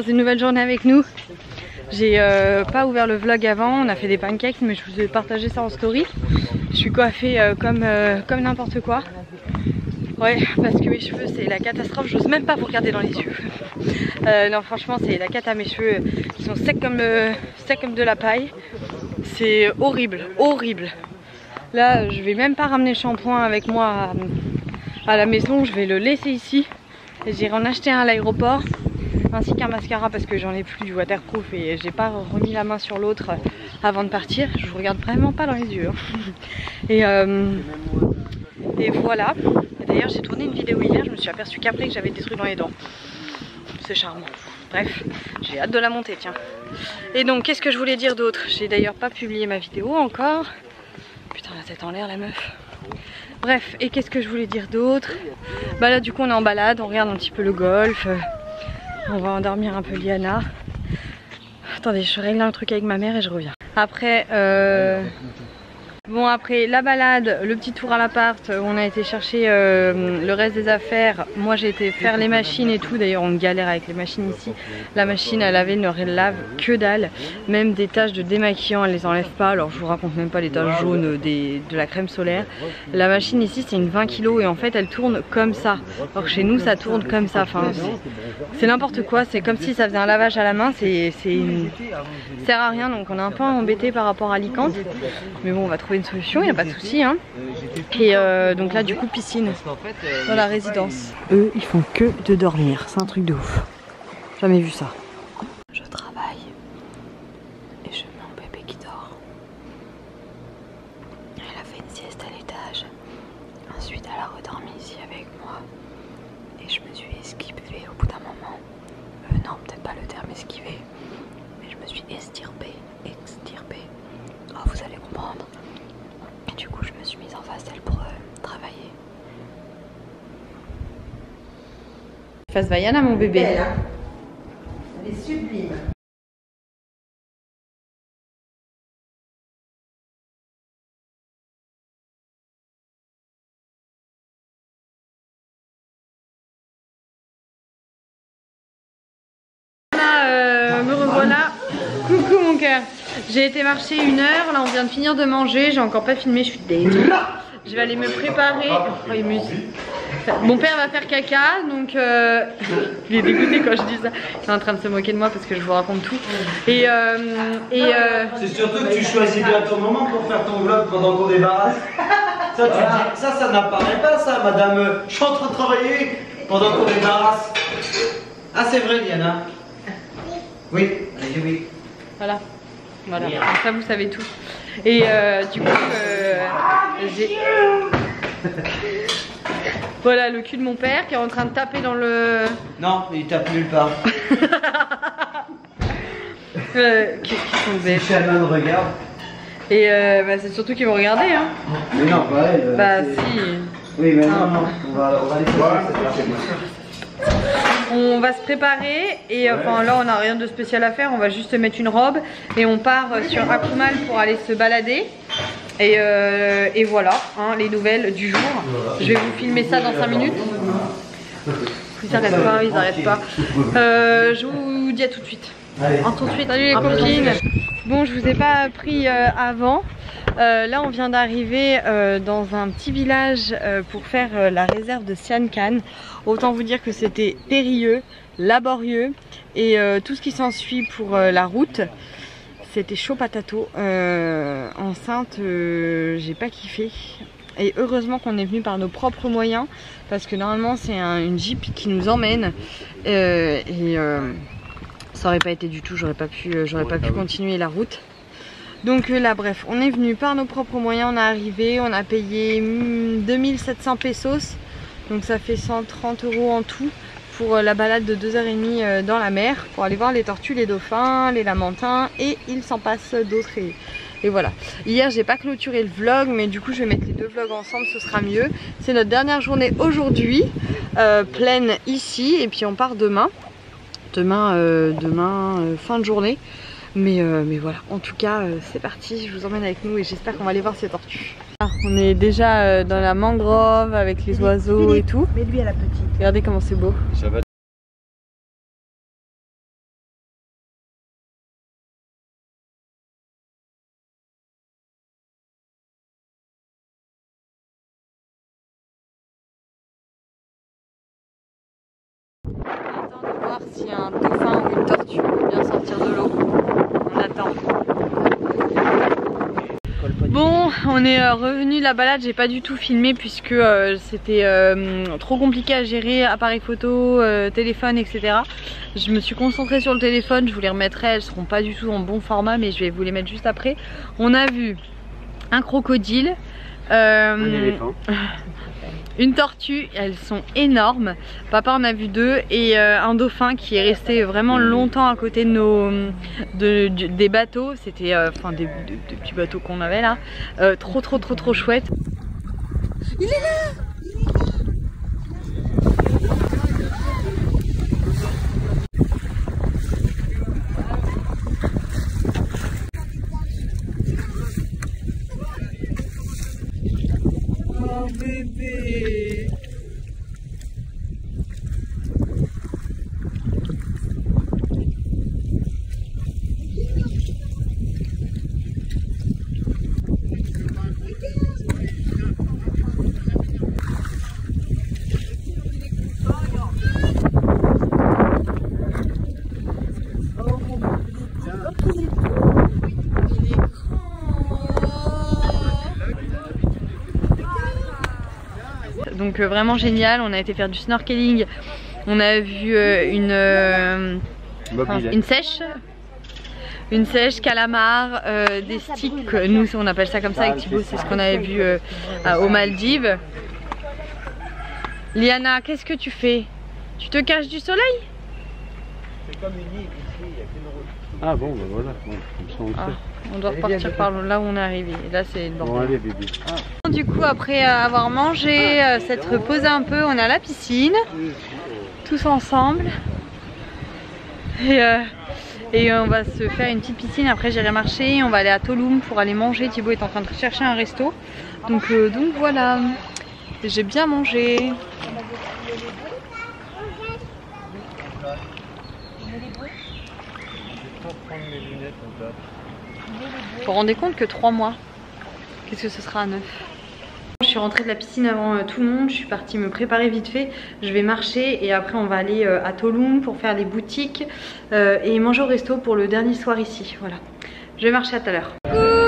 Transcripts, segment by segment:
dans une nouvelle journée avec nous. J'ai pas ouvert le vlog avant, on a fait des pancakes mais je vous ai partagé ça en story. Je suis coiffée comme n'importe quoi. Ouais, parce que mes cheveux c'est la catastrophe, j'ose même pas vous regarder dans les yeux. Non franchement c'est la cata, mes cheveux qui sont secs comme de la paille. C'est horrible, horrible. Là je vais même pas ramener le shampoing avec moi à la maison, je vais le laisser ici. Et j'irai en acheter un à l'aéroport. Ainsi qu'un mascara parce que j'en ai plus du waterproof et j'ai pas remis la main sur l'autre avant de partir. Je vous regarde vraiment pas dans les yeux. Et voilà. D'ailleurs j'ai tourné une vidéo hier, je me suis aperçue qu'après que j'avais des trucs dans les dents. C'est charmant. Bref, j'ai hâte de la monter, tiens. Et donc qu'est-ce que je voulais dire d'autre? J'ai d'ailleurs pas publié ma vidéo encore. Putain la tête en l'air la meuf. Bref, et qu'est-ce que je voulais dire d'autre? Bah là du coup on est en balade, on regarde un petit peu le golf. On va endormir un peu Liana. Attendez, je règle un truc avec ma mère et je reviens. Après, bon après la balade, le petit tour à l'appart, on a été chercher le reste des affaires. Moi j'ai été faire les machines et tout. D'ailleurs on galère avec les machines ici. La machine à laver ne lave que dalle. Même des taches de démaquillant elle les enlève pas. Alors je vous raconte même pas les taches jaunes de la crème solaire. La machine ici c'est une 20 kg et en fait elle tourne comme ça. Alors chez nous ça tourne comme ça. Enfin c'est n'importe quoi. C'est comme si ça faisait un lavage à la main. Ça sert à rien, donc on est un peu embêté par rapport à Alicante. Mais bon on va trouver une solution, il n'y a pas de souci hein. Et donc là du coup piscine dans la résidence. Eux ils font que de dormir, c'est un truc de ouf. Jamais vu ça. Je travaille et je mets mon bébé qui dort. Elle a fait une sieste à l'étage. Ensuite elle a redormi ici avec moi. Et je me suis esquivée au bout d'un moment. Non peut-être pas le terme esquiver. Mais je me suis extirpée. Oh vous allez comprendre. Et du coup je me suis mise en face d'elle pour travailler. Face Vaiana mon bébé. Belle, hein. Elle est sublime. Me revoilà. Coucou mon cœur. J'ai été marcher 1 heure, là on vient de finir de manger, j'ai encore pas filmé, je suis désolée. Je vais aller me préparer. Oh, mon père va faire caca, donc il est dégoûté quand je dis ça. Il est en train de se moquer de moi parce que je vous raconte tout. C'est surtout que tu choisis bien ton moment pour faire ton vlog pendant qu'on débarrasse. Ça, tu dis, ça n'apparaît pas ça, madame. Je suis en train de travailler pendant qu'on débarrasse. Ah, c'est vrai, Diana. Oui, allez, oui. Voilà. Voilà, comme ça vous savez tout. Et du coup, j'ai... Voilà le cul de mon père qui est en train de taper dans le... Non, il tape nulle part. Qu'est-ce qu'ils sont bêtes. Si Shannon regarde. Et bah, c'est surtout qu'ils vont regarder hein. Mais non, pas elle. Bah si. Oui, mais non, on va laisser ça. On va se préparer et enfin là on n'a rien de spécial à faire, on va juste mettre une robe et on part sur Akumal pour aller se balader. Et voilà hein, les nouvelles du jour. Je vais vous filmer ça dans 5 minutes. Ils arrêtent pas. Je vous dis à tout de suite. À tout de suite. Salut les copines. Bon je vous ai pas pris avant. Là on vient d'arriver dans un petit village pour faire la réserve de Sian Khan. Autant vous dire que c'était périlleux, laborieux et tout ce qui s'ensuit pour la route. C'était chaud patato. Enceinte, j'ai pas kiffé. Et heureusement qu'on est venu par nos propres moyens parce que normalement c'est une Jeep qui nous emmène ça aurait pas été du tout, j'aurais pas pu continuer la route. Donc là bref, on est venu par nos propres moyens, on est arrivé, on a payé 2700 pesos, donc ça fait 130 € en tout pour la balade de 2h30 dans la mer pour aller voir les tortues, les dauphins, les lamantins et il s'en passe d'autres et voilà. Hier j'ai pas clôturé le vlog mais du coup je vais mettre les 2 vlogs ensemble, ce sera mieux. C'est notre dernière journée aujourd'hui, pleine ici et puis on part demain. Demain, fin de journée. Mais voilà, en tout cas c'est parti, je vous emmène avec nous et j'espère qu'on va aller voir ces tortues. Ah, on est déjà dans la mangrove avec les oiseaux et tout. Mais lui à la petite. Regardez comment c'est beau. y a un dauphin ou une tortue qui vient sortir de l'eau. On attend. Bon, on est revenu de la balade, j'ai pas du tout filmé puisque c'était trop compliqué à gérer, appareil photo, téléphone, etc. Je me suis concentrée sur le téléphone, je vous les remettrai, elles seront pas du tout en bon format mais je vais vous les mettre juste après. On a vu un crocodile, un éléphant, une tortue, elles sont énormes. Papa en a vu 2 et un dauphin qui est resté vraiment longtemps à côté de des bateaux. C'était enfin des petits bateaux qu'on avait là. Trop chouette. Il est là! Oh bébé! Donc vraiment génial, on a été faire du snorkeling, on a vu une sèche, calamar, des sticks, nous on appelle ça comme ça avec Thibaut, c'est ce qu'on avait vu aux Maldives. Liana, qu'est-ce que tu fais? Tu te caches du soleil? C'est comme une île ici, il n'y a qu'une route. Ah bon, ben voilà, bon, comme ça on le sait. On doit repartir par là où on est arrivé. Et là c'est le bordel. Bon allez bébé. Du coup après avoir mangé, s'être reposé un peu, on est à la piscine, tous ensemble. Et on va se faire une petite piscine, après j'irai marcher, on va aller à Tulum pour aller manger. Thibaut est en train de chercher un resto. Donc voilà, j'ai bien mangé. Vous vous rendez compte que 3 mois, qu'est-ce que ce sera à 9? Je suis rentrée de la piscine avant tout le monde, je suis partie me préparer vite fait. Je vais marcher et après on va aller à Tulum pour faire les boutiques et manger au resto pour le dernier soir ici. Voilà, je vais marcher à tout à l'heure.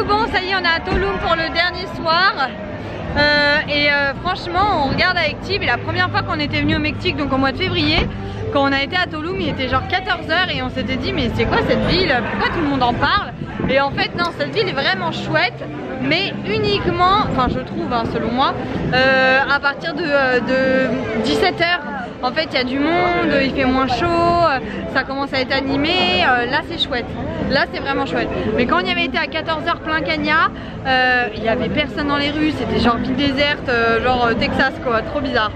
Bon, ça y est, on est à Tulum pour le dernier soir. Franchement, on regarde avec Thib et la première fois qu'on était venu au Mexique, donc au mois de février, quand on a été à Tulum, il était genre 14 h et on s'était dit mais c'est quoi cette ville? Pourquoi tout le monde en parle? Et en fait non, cette ville est vraiment chouette, mais uniquement, enfin je trouve hein, selon moi, à partir de 17 h. En fait il y a du monde, il fait moins chaud, ça commence à être animé, là c'est chouette, là c'est vraiment chouette. Mais quand on y avait été à 14 h plein Cagna, il y avait personne dans les rues, c'était genre ville déserte, genre Texas quoi, trop bizarre.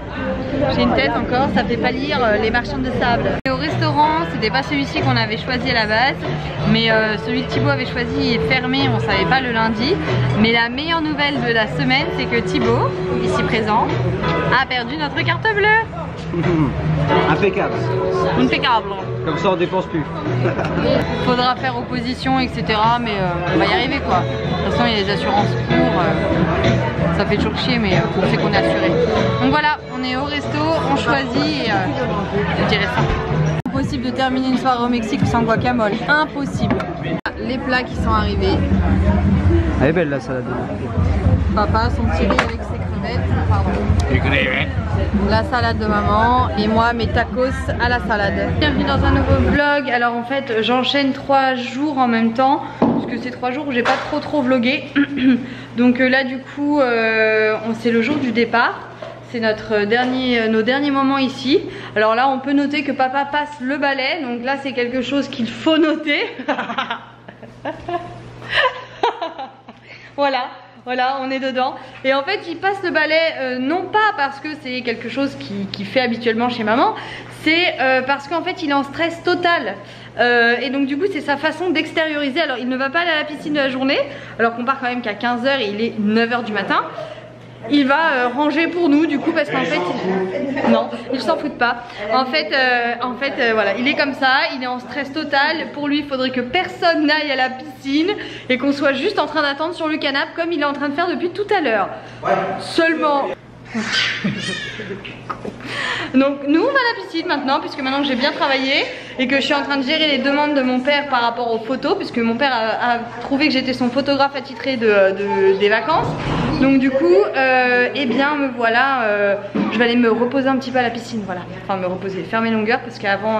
J'ai une tête encore, ça fait pâlir les marchands de sable. Et au restaurant, c'était pas celui-ci qu'on avait choisi à la base, mais celui que Thibaut avait choisi est fermé, on savait pas le lundi. Mais la meilleure nouvelle de la semaine, c'est que Thibaut, ici présent, a perdu notre carte bleue. Impeccable. Impeccable. Comme ça on dépense plus. Faudra faire opposition, etc. Mais on va y arriver quoi. De toute façon, il y a les assurances pour. Ça fait toujours chier, mais on sait qu'on est assuré. Donc voilà, on est au resto, on choisit et je dirais ça. Impossible de terminer une soirée au Mexique sans guacamole. Impossible. Les plats qui sont arrivés. Elle est belle la salade. Papa, son petit riz avec ses crevettes. Pardon. Les crevettes. La salade de maman et moi mes tacos à la salade. Bienvenue dans un nouveau vlog. Alors en fait j'enchaîne 3 jours en même temps parce que c'est 3 jours où j'ai pas trop vlogué. Donc là du coup c'est le jour du départ. C'est nos derniers moments ici. Alors là on peut noter que papa passe le balai. Donc là c'est quelque chose qu'il faut noter. Voilà, on est dedans. Et en fait, il passe le balai, non pas parce que c'est quelque chose qu'il fait habituellement chez maman, c'est parce qu'en fait, il est en stress total. Et donc du coup, c'est sa façon d'extérioriser. Alors, il ne va pas aller à la piscine de la journée, alors qu'on part quand même qu'à 15 h et il est 9 h du matin. Il va ranger pour nous du coup parce qu'en fait non, il s'en fout pas. En fait voilà, il est comme ça, il est en stress total. Pour lui il faudrait que personne n'aille à la piscine et qu'on soit juste en train d'attendre sur le canapé comme il est en train de faire depuis tout à l'heure. Seulement Donc nous on va à la piscine maintenant, puisque maintenant que j'ai bien travaillé et que je suis en train de gérer les demandes de mon père par rapport aux photos, puisque mon père a trouvé que j'étais son photographe attitré des vacances. Donc du coup, eh bien me voilà, je vais aller me reposer un petit peu à la piscine, voilà. Enfin me reposer, faire mes longueurs, parce qu'avant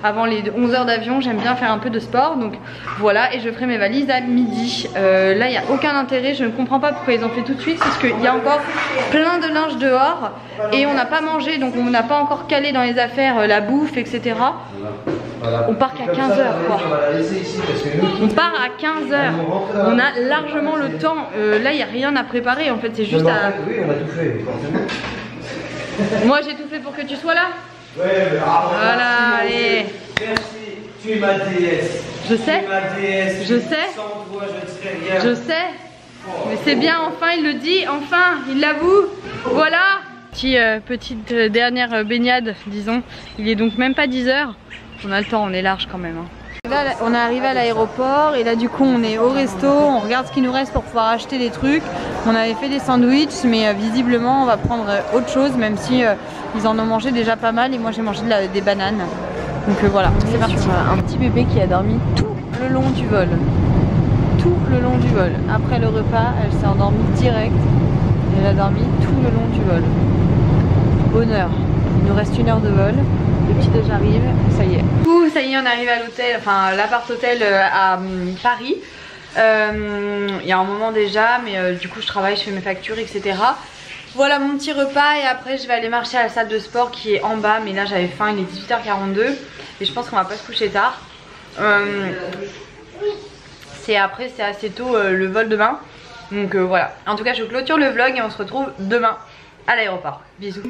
avant les 11 heures d'avion, j'aime bien faire un peu de sport. Donc voilà, et je ferai mes valises à midi. Là, il n'y a aucun intérêt, je ne comprends pas pourquoi ils ont fait tout de suite, parce qu'il y a encore plein de linge dehors et on n'a pas mangé, donc on n'a pas encore calé dans les affaires la bouffe, etc. On part qu'à 15 h quoi. On part à 15 h. On a largement le temps. Là, il n'y a rien à préparer en fait, c'est juste à... Oui, on a tout fait, forcément. Moi, j'ai tout fait pour que tu sois là. Ouais, mais voilà, allez. Merci, tu es ma déesse. Je sais. Tu es ma déesse. Je sais. Sans toi, je ne serais rien. Je sais. Mais c'est bien, enfin, il le dit, enfin, il l'avoue. Voilà. Petite dernière baignade, disons. Il est donc même pas 10 h. On a le temps, on est large quand même. Hein. Là, on est arrivé à l'aéroport et là du coup on est au resto, on regarde ce qu'il nous reste pour pouvoir acheter des trucs. On avait fait des sandwichs mais visiblement on va prendre autre chose, même si ils en ont mangé déjà pas mal et moi j'ai mangé des bananes. Donc voilà, c'est parti. Un petit bébé qui a dormi tout le long du vol. Tout le long du vol. Après le repas, elle s'est endormie direct. Elle a dormi tout le long du vol. Bonheur. Il nous reste 1 heure de vol. Le petit déj arrive, ça y est. Ça y est, on est arrivé à l'hôtel, enfin l'appart hôtel à Paris. Il y a un moment déjà, mais du coup je travaille, je fais mes factures, etc. Voilà mon petit repas et après je vais aller marcher à la salle de sport qui est en bas. Mais là j'avais faim, il est 18 h 42 et je pense qu'on va pas se coucher tard. C'est assez tôt le vol demain. Donc voilà. En tout cas je clôture le vlog et on se retrouve demain à l'aéroport. Bisous.